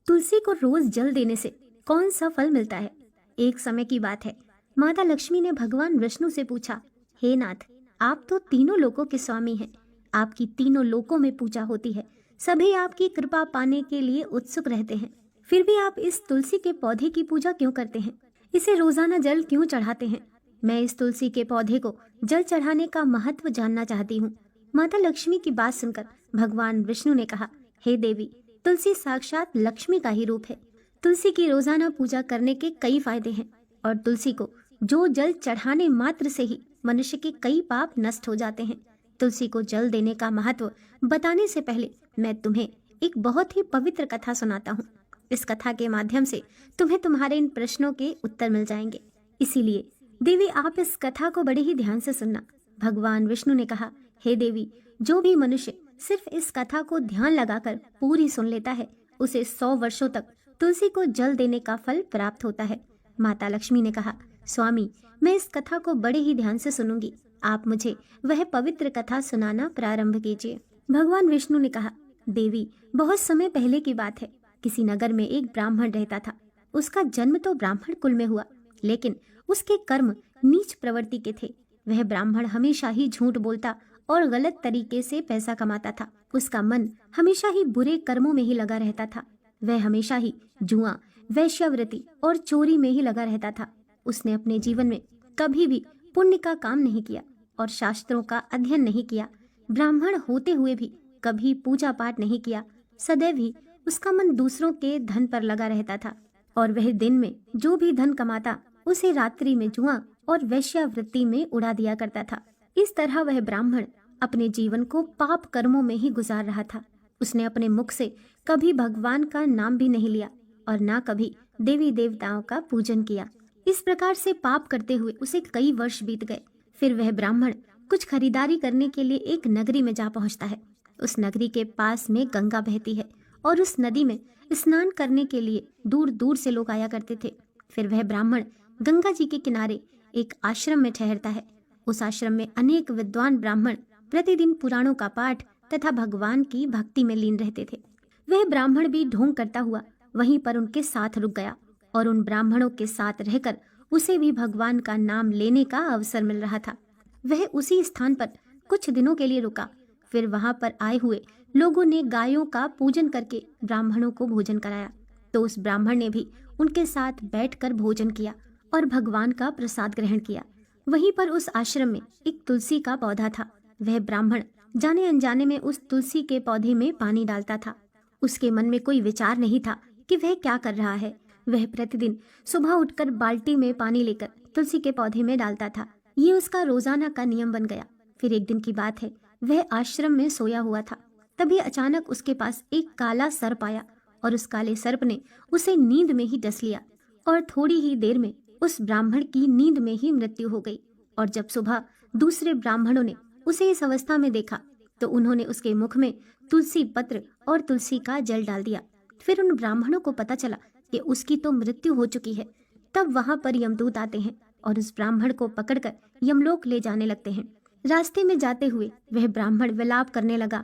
तुलसी को रोज जल देने से कौन सा फल मिलता है? एक समय की बात है, माता लक्ष्मी ने भगवान विष्णु से पूछा, हे नाथ, आप तो तीनों लोकों के स्वामी हैं। आपकी तीनों लोकों में पूजा होती है। सभी आपकी कृपा पाने के लिए उत्सुक रहते हैं। फिर भी आप इस तुलसी के पौधे की पूजा क्यों करते हैं? इसे रोजाना जल क्यों चढ़ाते हैं? मैं इस तुलसी के पौधे को जल चढ़ाने का महत्व जानना चाहती हूँ। माता लक्ष्मी की बात सुनकर भगवान विष्णु ने कहा, हे देवी, तुलसी साक्षात लक्ष्मी का ही रूप है। तुलसी की रोजाना पूजा करने के कई फायदे हैं और तुलसी को जो जल चढ़ाने मात्र से ही मनुष्य के कई पाप नष्ट हो जाते हैं। तुलसी को जल देने का महत्व बताने से पहले मैं तुम्हें एक बहुत ही पवित्र कथा सुनाता हूँ। इस कथा के माध्यम से तुम्हें तुम्हारे इन प्रश्नों के उत्तर मिल जाएंगे। इसीलिए देवी, आप इस कथा को बड़े ही ध्यान से सुनना। भगवान विष्णु ने कहा, हे देवी, जो भी मनुष्य सिर्फ इस कथा को ध्यान लगाकर पूरी सुन लेता है, उसे 100 वर्षों तक तुलसी को जल देने का फल प्राप्त होता है। माता लक्ष्मी ने कहा, स्वामी, मैं इस कथा को बड़े ही ध्यान से सुनूंगी। आप मुझे वह पवित्र कथा सुनाना प्रारंभ कीजिए। भगवान विष्णु ने कहा, देवी, बहुत समय पहले की बात है। किसी नगर में एक ब्राह्मण रहता था। उसका जन्म तो ब्राह्मण कुल में हुआ, लेकिन उसके कर्म नीच प्रवृत्ति के थे। वह ब्राह्मण हमेशा ही झूठ बोलता और गलत तरीके से पैसा कमाता था। उसका मन हमेशा ही बुरे कर्मों में ही लगा रहता था। वह हमेशा ही जुआ, वैश्यावृत्ति और चोरी में ही लगा रहता था। उसने अपने जीवन में कभी भी पुण्य का काम नहीं किया और शास्त्रों का अध्ययन नहीं किया। ब्राह्मण होते हुए भी कभी पूजा पाठ नहीं किया। सदैव ही उसका मन दूसरों के धन पर लगा रहता था और वह दिन में जो भी धन कमाता उसे रात्रि में जुआ और वैश्यावृत्ति में उड़ा दिया करता था। इस तरह वह ब्राह्मण अपने जीवन को पाप कर्मों में ही गुजार रहा था। उसने अपने मुख से कभी भगवान का नाम भी नहीं लिया और ना कभी देवी देवताओं का पूजन किया। इस प्रकार से पाप करते हुए उसे कई वर्ष बीत गए। फिर वह ब्राह्मण कुछ खरीदारी करने के लिए एक नगरी में जा पहुंचता है। उस नगरी के पास में गंगा बहती है और उस नदी में स्नान करने के लिए दूर दूर से लोग आया करते थे। फिर वह ब्राह्मण गंगा जी के किनारे एक आश्रम में ठहरता है। उस आश्रम में अनेक विद्वान ब्राह्मण प्रतिदिन पुराणों का पाठ तथा भगवान की भक्ति में लीन रहते थे। वह ब्राह्मण भी ढोंग करता हुआ वहीं पर उनके साथ रुक गया और उन ब्राह्मणों के साथ रहकर उसे भी भगवान का नाम लेने का अवसर मिल रहा था। वह उसी स्थान पर कुछ दिनों के लिए रुका। फिर वहां पर आए हुए लोगों ने गायों का पूजन करके ब्राह्मणों को भोजन कराया, तो उस ब्राह्मण ने भी उनके साथ बैठकर भोजन किया और भगवान का प्रसाद ग्रहण किया। वहीं पर उस आश्रम में एक तुलसी का पौधा था। वह ब्राह्मण जाने अनजाने में उस तुलसी के पौधे में पानी डालता था। उसके मन में कोई विचार नहीं था कि वह क्या कर रहा है। वह प्रतिदिन सुबह उठकर बाल्टी में पानी लेकर तुलसी के पौधे में डालता था। ये उसका रोजाना का नियम बन गया। फिर एक दिन की बात है, वह आश्रम में सोया हुआ था। तभी अचानक उसके पास एक काला सर्प आया और उस काले सर्प ने उसे नींद में ही डस लिया और थोड़ी ही देर में उस ब्राह्मण की नींद में ही मृत्यु हो गई। और जब सुबह दूसरे ब्राह्मणों ने उसे इस अवस्था में देखा तो उन्होंने उसके मुख में तुलसी पत्र और तुलसी का जल डाल दिया। फिर उन ब्राह्मणों को पता चला कि उसकी तो मृत्यु हो चुकी है। तब वहां पर यमदूत आते हैं और उस ब्राह्मण को पकड़कर यमलोक ले जाने लगते हैं। रास्ते में जाते हुए वह ब्राह्मण विलाप करने लगा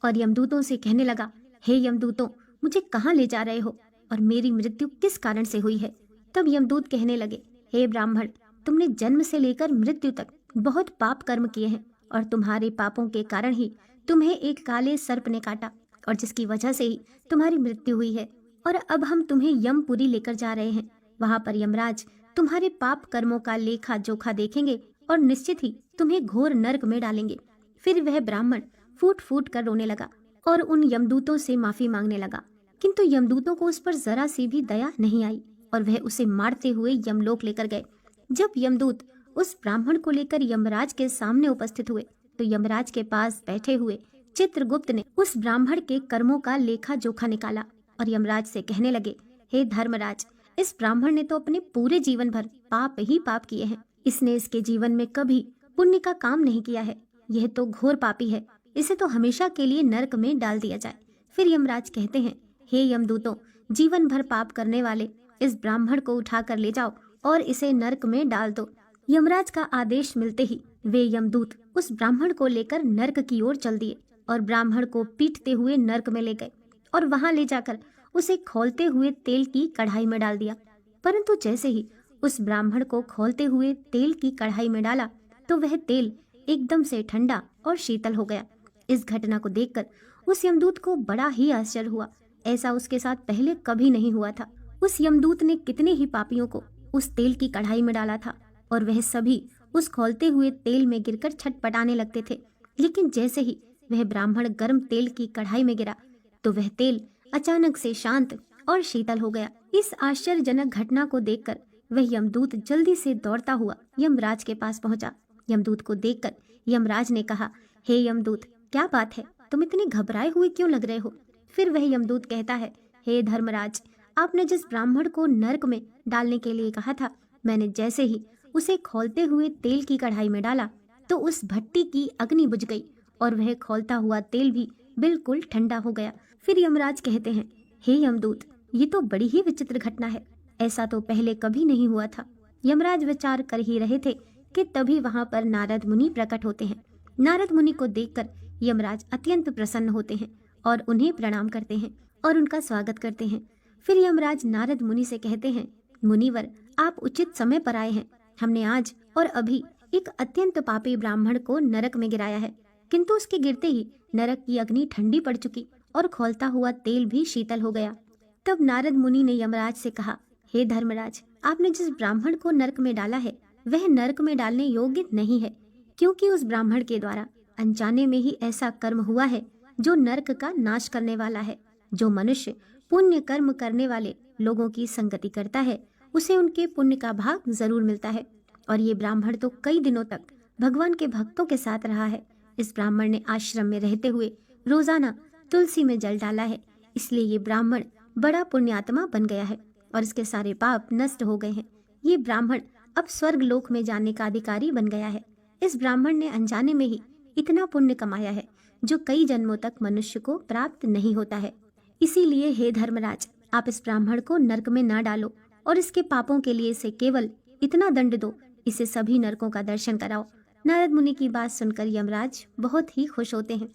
और यमदूतों से कहने लगा, हे यमदूतों, मुझे कहाँ ले जा रहे हो और मेरी मृत्यु किस कारण से हुई है? तब यमदूत कहने लगे, हे ब्राह्मण, तुमने जन्म से लेकर मृत्यु तक बहुत पाप कर्म किए हैं और तुम्हारे पापों के कारण ही तुम्हें एक काले सर्प ने काटा और जिसकी वजह से ही तुम्हारी मृत्यु हुई है। और अब हम तुम्हें यमपुरी लेकर जा रहे हैं। वहां पर यमराज तुम्हारे पाप कर्मों का लेखा जोखा देखेंगे और निश्चित ही तुम्हें घोर नरक में डालेंगे। फिर वह ब्राह्मण फूट फूट कर रोने लगा और उन यमदूतों से माफी मांगने लगा, किंतु यमदूतों को उस पर जरा सी भी दया नहीं आई और वह उसे मारते हुए यमलोक लेकर गए। जब यमदूत उस ब्राह्मण को लेकर यमराज के सामने उपस्थित हुए तो यमराज के पास बैठे हुए चित्रगुप्त ने उस ब्राह्मण के कर्मों का लेखा जोखा निकाला और यमराज से कहने लगे, हे धर्मराज, इस ब्राह्मण ने तो अपने पूरे जीवन भर पाप ही पाप किए हैं। इसने इसके जीवन में कभी पुण्य का काम नहीं किया है। यह तो घोर पापी है। इसे तो हमेशा के लिए नरक में डाल दिया जाए। फिर यमराज कहते हैं, हे यमदूतों, जीवन भर पाप करने वाले इस ब्राह्मण को उठा कर ले जाओ और इसे नरक में डाल दो। यमराज का आदेश मिलते ही वे यमदूत उस ब्राह्मण को लेकर नरक की ओर चल दिए और ब्राह्मण को पीटते हुए नरक में ले गए और वहां ले जाकर उसे खौलते हुए तेल की कढ़ाई में डाल दिया। परंतु जैसे ही उस ब्राह्मण को खौलते हुए तेल की कढ़ाई में डाला तो वह तेल एकदम से ठंडा और शीतल हो गया। इस घटना को देखकर उस यमदूत को बड़ा ही आश्चर्य हुआ। ऐसा उसके साथ पहले कभी नहीं हुआ था। उस यमदूत ने कितने ही पापियों को उस तेल की कढ़ाई में डाला था और वह सभी उस खौलते हुए तेल में गिरकर छटपटाने लगते थे। लेकिन जैसे ही वह ब्राह्मण गर्म तेल की कढ़ाई में गिरा तो वह तेल अचानक से शांत और शीतल हो गया। इस आश्चर्यजनक घटना को देखकर वह यमदूत जल्दी से दौड़ता हुआ यमराज के पास पहुंचा। यमदूत को देखकर यमराज ने कहा, हे यमदूत, क्या बात है, तुम इतने घबराए हुए क्यों लग रहे हो? फिर वह यमदूत कहता है, हे धर्मराज, आपने जिस ब्राह्मण को नरक में डालने के लिए कहा था, मैंने जैसे ही उसे खौलते हुए तेल की कढ़ाई में डाला तो उस भट्टी की अग्नि बुझ गई और वह खौलता हुआ तेल भी बिल्कुल ठंडा हो गया। फिर यमराज कहते हैं, हे यमदूत, ये तो बड़ी ही विचित्र घटना है, ऐसा तो पहले कभी नहीं हुआ था। यमराज विचार कर ही रहे थे कि तभी वहां पर नारद मुनि प्रकट होते हैं। नारद मुनि को देखकर यमराज अत्यंत प्रसन्न होते हैं और उन्हें प्रणाम करते हैं और उनका स्वागत करते हैं। फिर यमराज नारद मुनि से कहते हैं, मुनिवर, आप उचित समय पर आए हैं। हमने आज और अभी एक अत्यंत पापी ब्राह्मण को नरक में गिराया है, किंतु उसके गिरते ही नरक की अग्नि ठंडी पड़ चुकी और खौलता हुआ तेल भी शीतल हो गया। तब नारद मुनि ने यमराज से कहा, हे धर्मराज, आपने जिस ब्राह्मण को नरक में डाला है वह नरक में डालने योग्य नहीं है, क्योंकि उस ब्राह्मण के द्वारा अनजाने में ही ऐसा कर्म हुआ है जो नरक का नाश करने वाला है। जो मनुष्य पुण्य कर्म करने वाले लोगों की संगति करता है उसे उनके पुण्य का भाग जरूर मिलता है, और ये ब्राह्मण तो कई दिनों तक भगवान के भक्तों के साथ रहा है। इस ब्राह्मण ने आश्रम में रहते हुए रोजाना तुलसी में जल डाला है, इसलिए ये ब्राह्मण बड़ा पुण्यात्मा बन गया है और इसके सारे पाप नष्ट हो गए हैं। ये ब्राह्मण अब स्वर्ग लोक में जाने का अधिकारी बन गया है। इस ब्राह्मण ने अनजाने में ही इतना पुण्य कमाया है जो कई जन्मों तक मनुष्य को प्राप्त नहीं होता है। इसीलिए हे धर्मराज, आप इस ब्राह्मण को नरक में न डालो और इसके पापों के लिए इसे केवल इतना दंड दो, इसे सभी नरकों का दर्शन कराओ। नारद मुनि की बात सुनकर यमराज बहुत ही खुश होते हैं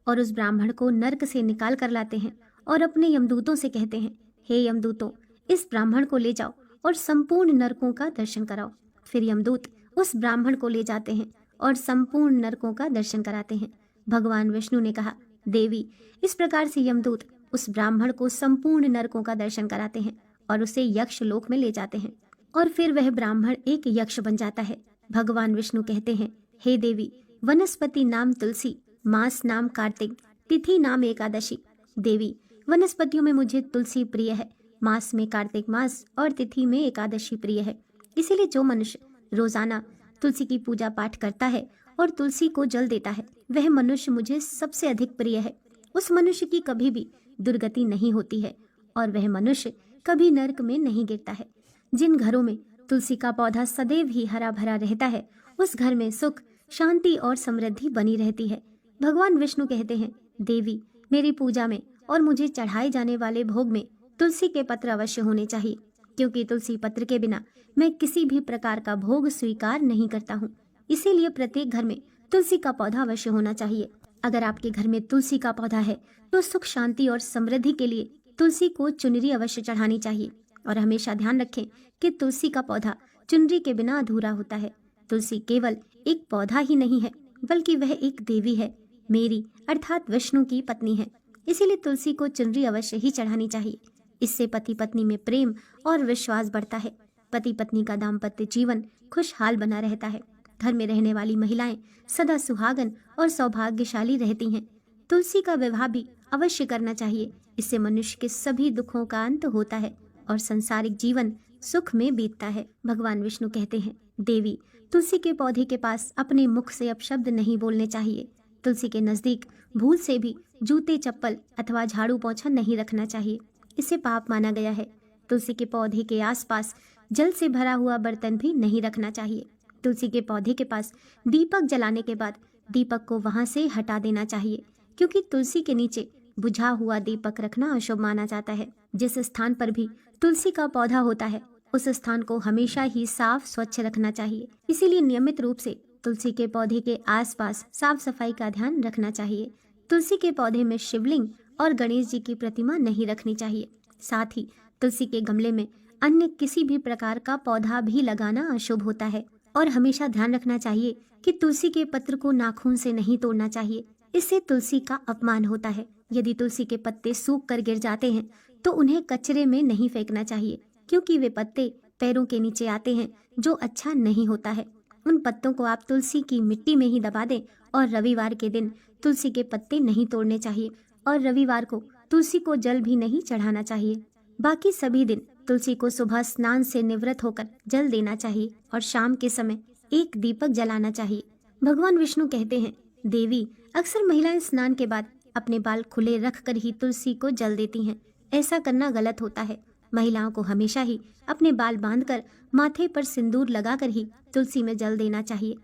और उस ब्राह्मण को नरक से निकाल कर लाते हैं और अपने यमदूतों से कहते हैं, हे यमदूतों, इस ब्राह्मण को ले जाओ और संपूर्ण नरकों का दर्शन कराओ। फिर यमदूत उस ब्राह्मण को ले जाते हैं और संपूर्ण नरकों का दर्शन कराते हैं। भगवान विष्णु ने कहा, देवी, इस प्रकार से यमदूत उस ब्राह्मण को संपूर्ण नरकों का दर्शन कराते हैं और उसे यक्ष लोक में ले जाते हैं और फिर वह ब्राह्मण एक यक्ष बन जाता है। भगवान विष्णु कहते हैं, हे देवी, वनस्पति नाम तुलसी, मास नाम कार्तिक, तिथि नाम एकादशी। देवी, वनस्पतियों में मुझे तुलसी प्रिय है, मास में कार्तिक मास और तिथि में एकादशी प्रिय है। इसीलिए जो मनुष्य रोजाना तुलसी की पूजा पाठ करता है और तुलसी को जल देता है वह मनुष्य मुझे सबसे अधिक प्रिय है। उस मनुष्य की कभी भी दुर्गति नहीं होती है और वह मनुष्य कभी नरक में नहीं गिरता है। जिन घरों में तुलसी का पौधा सदैव ही हरा भरा रहता है उस घर में सुख, शांति और समृद्धि बनी रहती है। भगवान विष्णु कहते हैं, देवी, मेरी पूजा में और मुझे चढ़ाए जाने वाले भोग में तुलसी के पत्र अवश्य होने चाहिए, क्योंकि तुलसी पत्र के बिना मैं किसी भी प्रकार का भोग स्वीकार नहीं करता हूँ। इसीलिए प्रत्येक घर में तुलसी का पौधा अवश्य होना चाहिए। अगर आपके घर में तुलसी का पौधा है तो सुख, शांति और समृद्धि के लिए तुलसी को चुनरी अवश्य चढ़ानी चाहिए। और हमेशा ध्यान रखें कि तुलसी का पौधा चुनरी के बिना अधूरा होता है। तुलसी केवल एक पौधा ही नहीं है, बल्कि वह एक देवी है, मेरी अर्थात विष्णु की पत्नी है। इसीलिए तुलसी को चुनरी अवश्य ही चढ़ानी चाहिए। इससे पति पत्नी में प्रेम और विश्वास बढ़ता है। पति पत्नी का दाम्पत्य जीवन खुशहाल बना रहता है। घर में रहने वाली महिलाएं सदा सुहागन और सौभाग्यशाली रहती हैं। तुलसी का विवाह भी अवश्य करना चाहिए। इससे मनुष्य के सभी दुखों का अंत होता है और संसारिक जीवन सुख में बीतता है। भगवान विष्णु कहते हैं, देवी, तुलसी के पौधे के पास अपने मुख से अपशब्द नहीं बोलने चाहिए। तुलसी के नजदीक भूल से भी जूते, चप्पल अथवा झाड़ू पोंछा नहीं रखना चाहिए, इसे पाप माना गया है। तुलसी के पौधे के आसपास जल से भरा हुआ बर्तन भी नहीं रखना चाहिए। तुलसी के पौधे के पास दीपक जलाने के बाद दीपक को वहां से हटा देना चाहिए, क्योंकि तुलसी के नीचे बुझा हुआ दीपक रखना अशुभ माना जाता है। जिस स्थान पर भी तुलसी का पौधा होता है उस स्थान को हमेशा ही साफ स्वच्छ रखना चाहिए। इसीलिए नियमित रूप से तुलसी के पौधे के आसपास साफ सफाई का ध्यान रखना चाहिए। तुलसी के पौधे में शिवलिंग और गणेश जी की प्रतिमा नहीं रखनी चाहिए। साथ ही तुलसी के गमले में अन्य किसी भी प्रकार का पौधा भी लगाना अशुभ होता है। और हमेशा ध्यान रखना चाहिए कि तुलसी के पत्र को नाखून से नहीं तोड़ना चाहिए, इससे तुलसी का अपमान होता है। यदि तुलसी के पत्ते सूख कर गिर जाते हैं तो उन्हें कचरे में नहीं फेंकना चाहिए, क्योंकि वे पत्ते पैरों के नीचे आते हैं, जो अच्छा नहीं होता है। उन पत्तों को आप तुलसी की मिट्टी में ही दबा दें। और रविवार के दिन तुलसी के पत्ते नहीं तोड़ने चाहिए और रविवार को तुलसी को जल भी नहीं चढ़ाना चाहिए। बाकी सभी दिन तुलसी को सुबह स्नान से निवृत्त होकर जल देना चाहिए और शाम के समय एक दीपक जलाना चाहिए। भगवान विष्णु कहते हैं, देवी, अक्सर महिलाएं स्नान के बाद अपने बाल खुले रखकर ही तुलसी को जल देती हैं। ऐसा करना गलत होता है। महिलाओं को हमेशा ही अपने बाल बांधकर माथे पर सिंदूर लगाकर ही तुलसी में जल देना चाहिए।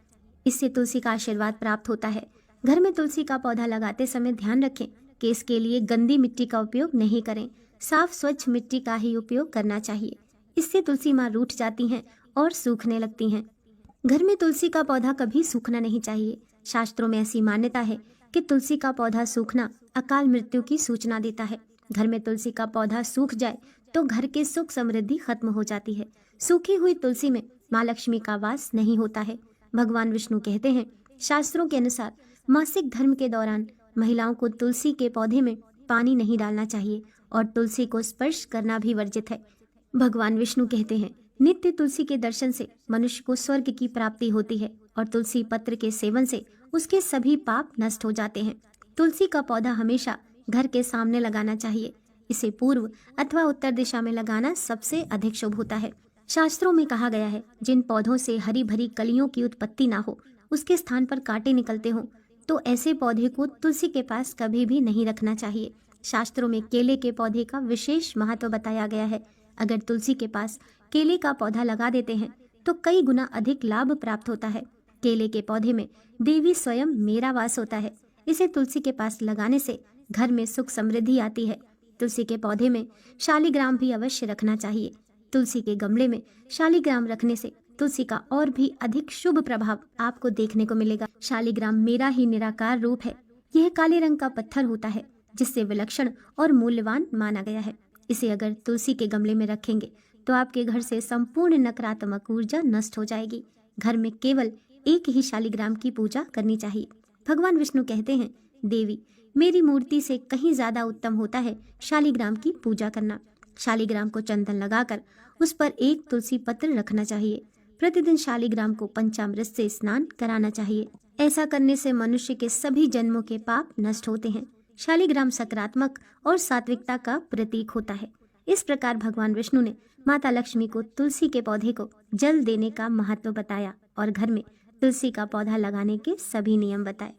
इससे तुलसी का आशीर्वाद प्राप्त होता है। घर में तुलसी का पौधा लगाते समय ध्यान रखें कि इसके लिए गंदी मिट्टी का उपयोग नहीं करें, साफ स्वच्छ मिट्टी का ही उपयोग करना चाहिए। इससे तुलसी माँ रूठ जाती हैं और सूखने लगती हैं। घर में तुलसी का पौधा कभी सूखना नहीं चाहिए। शास्त्रों में ऐसी मान्यता है कि तुलसी का पौधा सूखना अकाल मृत्यु की सूचना देता है। घर में तुलसी का पौधा सूख जाए तो घर के सुख समृद्धि खत्म हो जाती है। सूखी हुई तुलसी में माँ लक्ष्मी का वास नहीं होता है। भगवान विष्णु कहते हैं, शास्त्रों के अनुसार मासिक धर्म के दौरान महिलाओं को तुलसी के पौधे में पानी नहीं डालना चाहिए और तुलसी को स्पर्श करना भी वर्जित है। भगवान विष्णु कहते हैं, नित्य तुलसी के दर्शन से मनुष्य को स्वर्ग की प्राप्ति होती है और तुलसी पत्र के सेवन से उसके सभी पाप नष्ट हो जाते हैं। तुलसी का पौधा हमेशा घर के सामने लगाना चाहिए। इसे पूर्व अथवा उत्तर दिशा में लगाना सबसे अधिक शुभ होता है। शास्त्रों में कहा गया है, जिन पौधों से हरी भरी कलियों की उत्पत्ति ना हो, उसके स्थान पर कांटे निकलते हों, तो ऐसे पौधे को तुलसी के पास कभी भी नहीं रखना चाहिए। शास्त्रों में केले के पौधे का विशेष महत्व बताया गया है। अगर तुलसी के पास केले का पौधा लगा देते हैं तो कई गुना अधिक लाभ प्राप्त होता है। केले के पौधे में देवी स्वयं मेरा वास होता है। इसे तुलसी के पास लगाने से घर में सुख समृद्धि आती है। तुलसी के पौधे में शालिग्राम भी अवश्य रखना चाहिए। तुलसी के गमले में शालिग्राम रखने से तुलसी का और भी अधिक शुभ प्रभाव आपको देखने को मिलेगा। शालिग्राम मेरा ही निराकार रूप है। यह काले रंग का पत्थर होता है, जिससे विलक्षण और मूल्यवान माना गया है। इसे अगर तुलसी के गमले में रखेंगे तो आपके घर से संपूर्ण नकारात्मक ऊर्जा नष्ट हो जाएगी। घर में केवल एक ही शालिग्राम की पूजा करनी चाहिए। भगवान विष्णु कहते हैं, देवी, मेरी मूर्ति से कहीं ज्यादा उत्तम होता है शालिग्राम की पूजा करना। शालिग्राम को चंदन लगाकर उस पर एक तुलसी पत्र रखना चाहिए। प्रतिदिन शालिग्राम को पंचामृत से स्नान कराना चाहिए। ऐसा करने से मनुष्य के सभी जन्मों के पाप नष्ट होते हैं। शालिग्राम सकारात्मक और सात्विकता का प्रतीक होता है। इस प्रकार भगवान विष्णु ने माता लक्ष्मी को तुलसी के पौधे को जल देने का महत्व बताया और घर में तुलसी का पौधा लगाने के सभी नियम बताए।